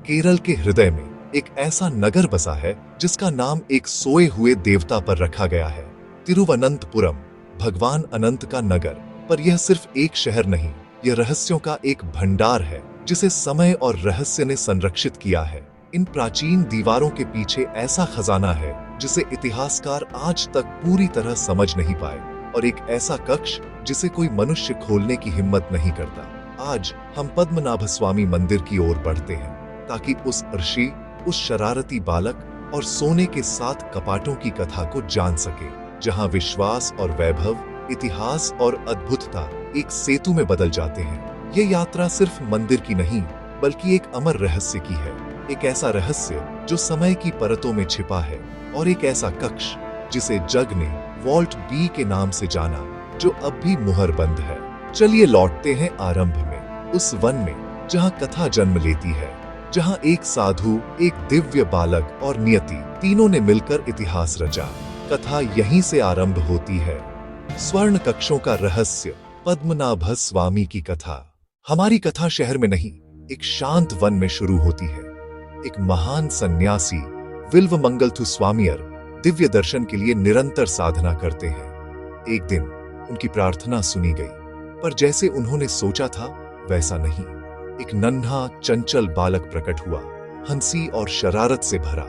केरल के हृदय में एक ऐसा नगर बसा है जिसका नाम एक सोए हुए देवता पर रखा गया है, तिरुवनंतपुरम, भगवान अनंत का नगर। पर यह सिर्फ एक शहर नहीं, यह रहस्यों का एक भंडार है जिसे समय और रहस्य ने संरक्षित किया है। इन प्राचीन दीवारों के पीछे ऐसा खजाना है जिसे इतिहासकार आज तक पूरी तरह समझ नहीं पाए, और एक ऐसा कक्ष जिसे कोई मनुष्य खोलने की हिम्मत नहीं करता। आज हम पद्मनाभस्वामी मंदिर की ओर बढ़ते हैं ताकि उस ऋषि, उस शरारती बालक और सोने के 7 कपाटों की कथा को जान सके, जहां विश्वास और वैभव, इतिहास और अद्भुतता एक सेतु में बदल जाते हैं। ये यात्रा सिर्फ मंदिर की नहीं, बल्कि एक अमर रहस्य की है। एक ऐसा रहस्य जो समय की परतों में छिपा है, और एक ऐसा कक्ष जिसे जग ने वॉल्ट बी के नाम से जाना, जो अब भी मुहर बंद है। चलिए लौटते हैं आरंभ में, उस वन में जहां कथा जन्म लेती है, जहां एक साधु, एक दिव्य बालक और नियति तीनों ने मिलकर इतिहास रचा। कथा यहीं से आरंभ होती है। स्वर्ण कक्षों का रहस्य, पद्मनाभ स्वामी की कथा। हमारी कथा शहर में नहीं, एक शांत वन में शुरू होती है। एक महान सन्यासी विल्वमंगलथु स्वामियर दिव्य दर्शन के लिए निरंतर साधना करते हैं। एक दिन उनकी प्रार्थना सुनी गई, पर जैसे उन्होंने सोचा था वैसा नहीं। एक नन्हा चंचल बालक प्रकट हुआ, हंसी और शरारत से भरा।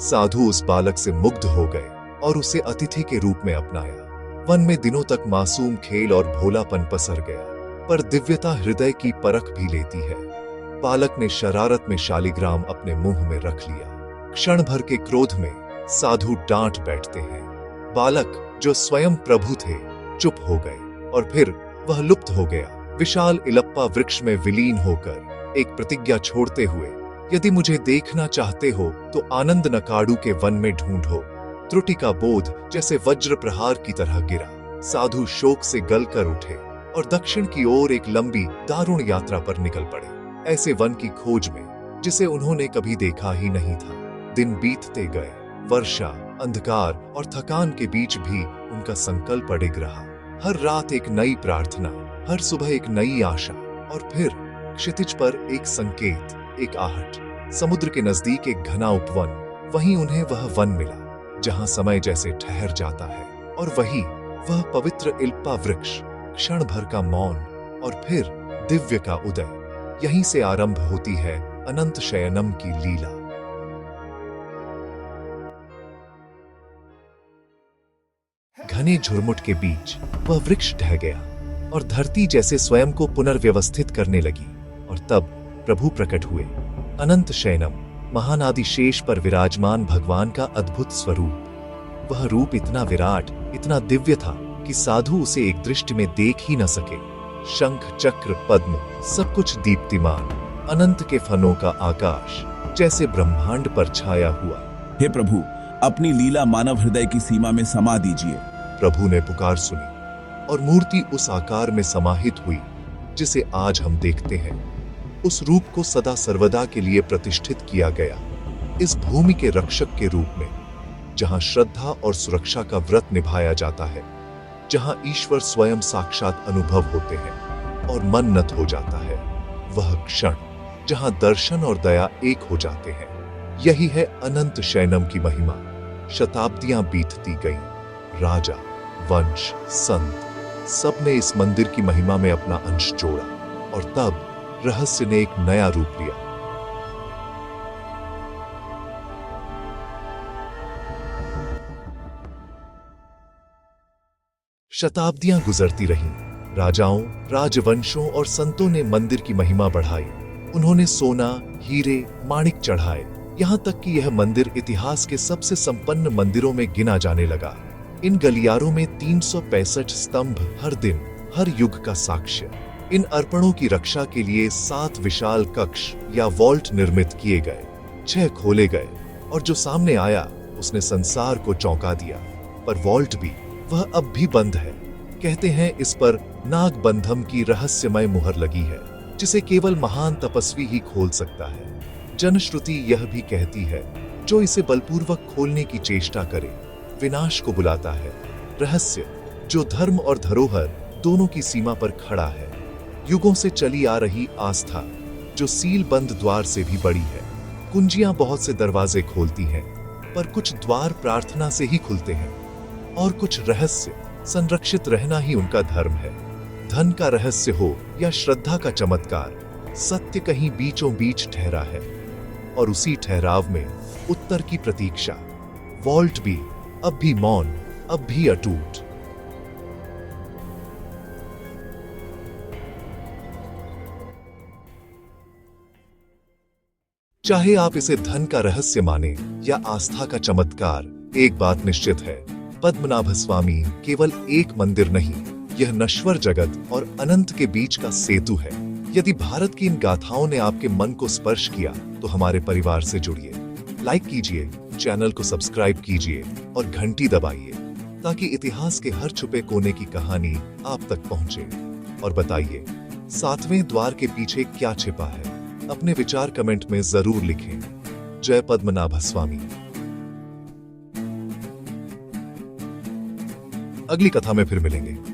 साधु उस बालक से मुग्ध हो गए और उसे अतिथि के रूप में अपनाया। वन में दिनों तक मासूम खेल और भोलापन पसर गया, पर दिव्यता हृदय की परख भी लेती है। बालक ने शरारत में शालिग्राम अपने मुंह में रख लिया। क्षण भर के क्रोध में साधु डांट बैठते हैं। बालक, जो स्वयं प्रभु थे, चुप हो गए, और फिर वह लुप्त हो गया, विशाल इलप्पा वृक्ष में विलीन होकर, एक प्रतिज्ञा छोड़ते हुए, यदि मुझे देखना चाहते हो तो आनंद नकाडू के वन में ढूंढो। त्रुटि का बोध जैसे वज्र प्रहार की तरह गिरा। साधु शोक से गलकर उठे और दक्षिण की ओर एक लंबी दारुण यात्रा पर निकल पड़े, ऐसे वन की खोज में जिसे उन्होंने कभी देखा ही नहीं था। दिन बीतते गए, वर्षा, अंधकार और थकान के बीच भी उनका संकल्प अडिग रहा। हर रात एक नई प्रार्थना, हर सुबह एक नई आशा, और फिर क्षितिज पर एक संकेत, एक आहट। समुद्र के नजदीक एक घना उपवन, वहीं उन्हें वह वन मिला जहां समय जैसे ठहर जाता है, और वही वह पवित्र इल्पा वृक्ष, क्षण भर का मौन, और फिर दिव्य का उदय। यहीं से आरंभ होती है अनंत शयनम की लीला। घने झुरमुट के बीच वह वृक्ष ढह गया और धरती जैसे स्वयं को पुनर्व्यवस्थित करने लगी। और तब प्रभु प्रकट हुए, अनंत शयनम, महानादि शेष पर विराजमान भगवान का अद्भुत स्वरूप। वह रूप इतना विराट, इतना दिव्य था कि साधु उसे एक दृष्टि में देख ही न सके। शंख, चक्र, पद्म, सब कुछ दीप्तिमान, अनंत के फनों का आकाश जैसे ब्रह्मांड पर छाया हुआ। हे प्रभु, अपनी लीला मानव हृदय की सीमा में समा दीजिए। प्रभु ने पुकार सुनी और मूर्ति उस आकार में समाहित हुई जिसे आज हम देखते हैं। उस रूप को सदा सर्वदा के लिए प्रतिष्ठित किया गया, इस भूमि के रक्षक के रूप में, जहां श्रद्धा और सुरक्षा का व्रत निभाया जाता है, जहां ईश्वर स्वयं साक्षात अनुभव होते हैं और मन नत हो जाता है। वह क्षण जहां दर्शन और दया एक हो जाते हैं, यही है अनंत शयनम की महिमा। शताब्दियां बीतती गईं, राजा, वंश, संत, सब ने इस मंदिर की महिमा में अपना अंश जोड़ा, और तब रहस्य ने एक नया रूप लिया। शताब्दियां गुजरती रहीं, राजाओं, राजवंशों और संतों ने मंदिर की महिमा बढ़ाई। उन्होंने सोना, हीरे, माणिक चढ़ाए, यहाँ तक कि यह मंदिर इतिहास के सबसे संपन्न मंदिरों में गिना जाने लगा। इन गलियारों में 365 स्तंभ, हर दिन, हर युग का साक्ष्य। इन अर्पणों की रक्षा के लिए 7 विशाल कक्ष या वॉल्ट निर्मित किए गए। 6 खोले गए, और जो सामने आया उसने संसार को चौंका दिया। पर वॉल्ट भी, वह अब भी बंद है। कहते हैं इस पर नागबंधम की रहस्यमय मुहर लगी है, जिसे केवल महान तपस्वी ही खोल सकता है। जनश्रुति यह भी कहती है, जो इसे बलपूर्वक खोलने की चेष्टा करे, विनाश को बुलाता है। रहस्य जो धर्म और धरोहर दोनों की सीमा पर खड़ा है। युगों से चली आ रही आस्था जो सील बंद द्वार से भी बड़ी है। कुंजियां बहुत से दरवाजे खोलती हैं, पर कुछ द्वार प्रार्थना से ही खुलते हैं, और कुछ रहस्य संरक्षित रहना ही उनका धर्म है। धन का रहस्य हो या श्रद्धा का चमत्कार, सत्य कहीं बीचों बीच ठहरा है, और उसी ठहराव में उत्तर की प्रतीक्षा। वॉल्ट भी अब भी मौन, अब भी अटूट। चाहे आप इसे धन का रहस्य माने या आस्था का चमत्कार, एक बात निश्चित है, पद्मनाभ स्वामी केवल एक मंदिर नहीं, यह नश्वर जगत और अनंत के बीच का सेतु है। यदि भारत की इन गाथाओं ने आपके मन को स्पर्श किया तो हमारे परिवार से जुड़िए, लाइक कीजिए, चैनल को सब्सक्राइब कीजिए और घंटी दबाइए, ताकि इतिहास के हर छुपे कोने की कहानी आप तक पहुंचे। और बताइए, 7वें द्वार के पीछे क्या छिपा है? अपने विचार कमेंट में जरूर लिखें। जय पद्मनाभ स्वामी। अगली कथा में फिर मिलेंगे।